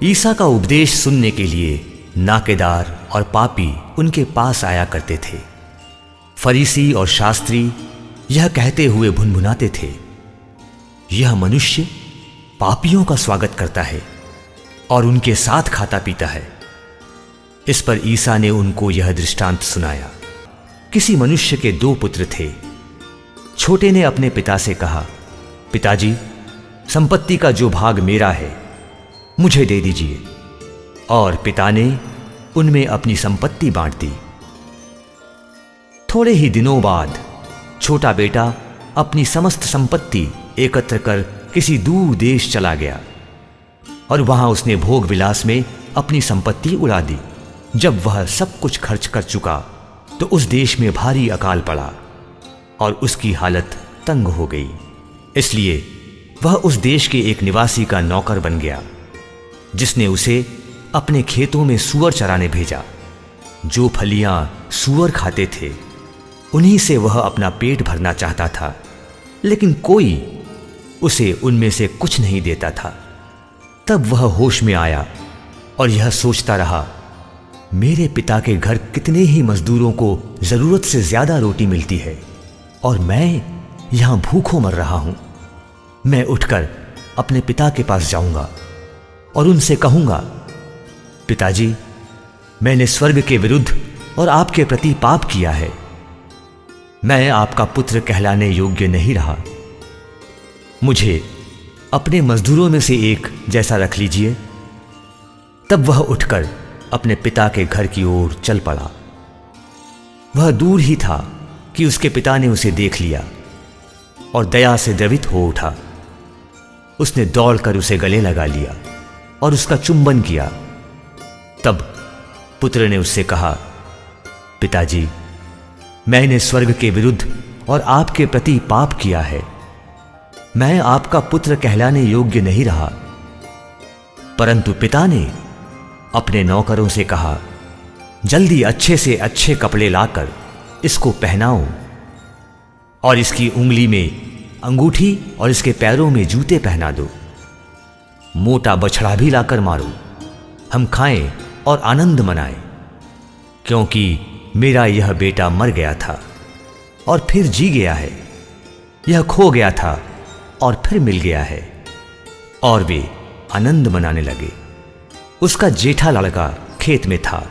ईसा का उपदेश सुनने के लिए नाकेदार और पापी उनके पास आया करते थे। फरीसी और शास्त्री यह कहते हुए भुनभुनाते थे, यह मनुष्य पापियों का स्वागत करता है और उनके साथ खाता पीता है। इस पर ईसा ने उनको यह दृष्टांत सुनाया। किसी मनुष्य के 2 पुत्र थे। छोटे ने अपने पिता से कहा, पिताजी, संपत्ति का जो भाग मेरा है मुझे दे दीजिए। और पिता ने उनमें अपनी संपत्ति बांट दी। थोड़े ही दिनों बाद छोटा बेटा अपनी समस्त संपत्ति एकत्र कर किसी दूर देश चला गया और वहां उसने भोग विलास में अपनी संपत्ति उड़ा दी। जब वह सब कुछ खर्च कर चुका तो उस देश में भारी अकाल पड़ा और उसकी हालत तंग हो गई। इसलिए वह उस देश के एक निवासी का नौकर बन गया, जिसने उसे अपने खेतों में सूअर चराने भेजा। जो फलियां सूअर खाते थे उन्हीं से वह अपना पेट भरना चाहता था, लेकिन कोई उसे उनमें से कुछ नहीं देता था। तब वह होश में आया और यह सोचता रहा, मेरे पिता के घर कितने ही मजदूरों को जरूरत से ज्यादा रोटी मिलती है और मैं यहां भूखों मर रहा हूं। मैं उठकर अपने पिता के पास जाऊंगा और उनसे कहूंगा, पिताजी, मैंने स्वर्ग के विरुद्ध और आपके प्रति पाप किया है। मैं आपका पुत्र कहलाने योग्य नहीं रहा। मुझे अपने मजदूरों में से एक जैसा रख लीजिए। तब वह उठकर अपने पिता के घर की ओर चल पड़ा। वह दूर ही था कि उसके पिता ने उसे देख लिया और दया से द्रवित हो उठा। उसने दौड़कर उसे गले लगा लिया और उसका चुंबन किया। तब पुत्र ने उससे कहा, पिताजी, मैंने स्वर्ग के विरुद्ध और आपके प्रति पाप किया है। मैं आपका पुत्र कहलाने योग्य नहीं रहा। परंतु पिता ने अपने नौकरों से कहा, जल्दी अच्छे से अच्छे कपड़े लाकर इसको पहनाओ और इसकी उंगली में अंगूठी और इसके पैरों में जूते पहना दो। मोटा बछड़ा भी लाकर मारो, हम खाएं और आनंद मनाएं, क्योंकि मेरा यह बेटा मर गया था और फिर जी गया है, यह खो गया था और फिर मिल गया है। और वे आनंद मनाने लगे। उसका जेठा लड़का खेत में था।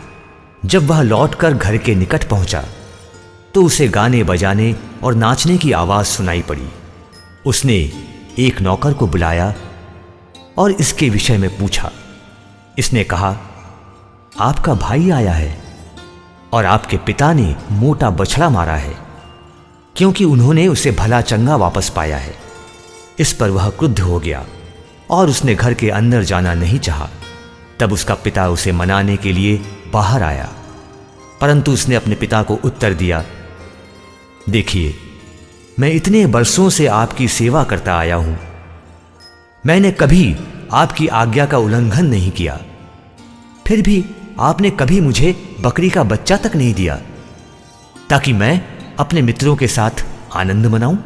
जब वह लौटकर घर के निकट पहुंचा तो उसे गाने बजाने और नाचने की आवाज सुनाई पड़ी। उसने एक नौकर को बुलाया और इसके विषय में पूछा। इसने कहा, आपका भाई आया है और आपके पिता ने मोटा बछड़ा मारा है, क्योंकि उन्होंने उसे भला चंगा वापस पाया है। इस पर वह क्रुद्ध हो गया और उसने घर के अंदर जाना नहीं चाहा। तब उसका पिता उसे मनाने के लिए बाहर आया, परंतु उसने अपने पिता को उत्तर दिया, देखिए, मैं इतने बरसों से आपकी सेवा करता आया हूं। मैंने कभी आपकी आज्ञा का उल्लंघन नहीं किया। फिर भी आपने कभी मुझे बकरी का बच्चा तक नहीं दिया, ताकि मैं अपने मित्रों के साथ आनंद मनाऊं।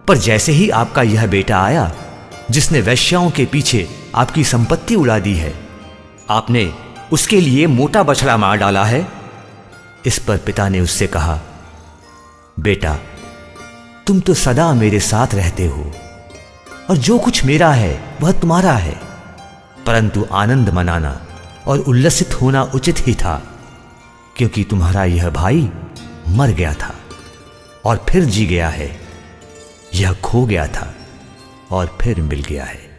पर जैसे ही आपका यह बेटा आया, जिसने वेश्याओं के पीछे आपकी संपत्ति उड़ा दी है, आपने उसके लिए मोटा बछड़ा मार डाला है। इस पर पिता ने उससे कहा, बेटा, तुम तो सदा मेरे साथ रहते हो और जो कुछ मेरा है वह तुम्हारा है, परंतु आनंद मनाना और उल्लसित होना उचित ही था, क्योंकि तुम्हारा यह भाई मर गया था और फिर जी गया है, यह खो गया था और फिर मिल गया है।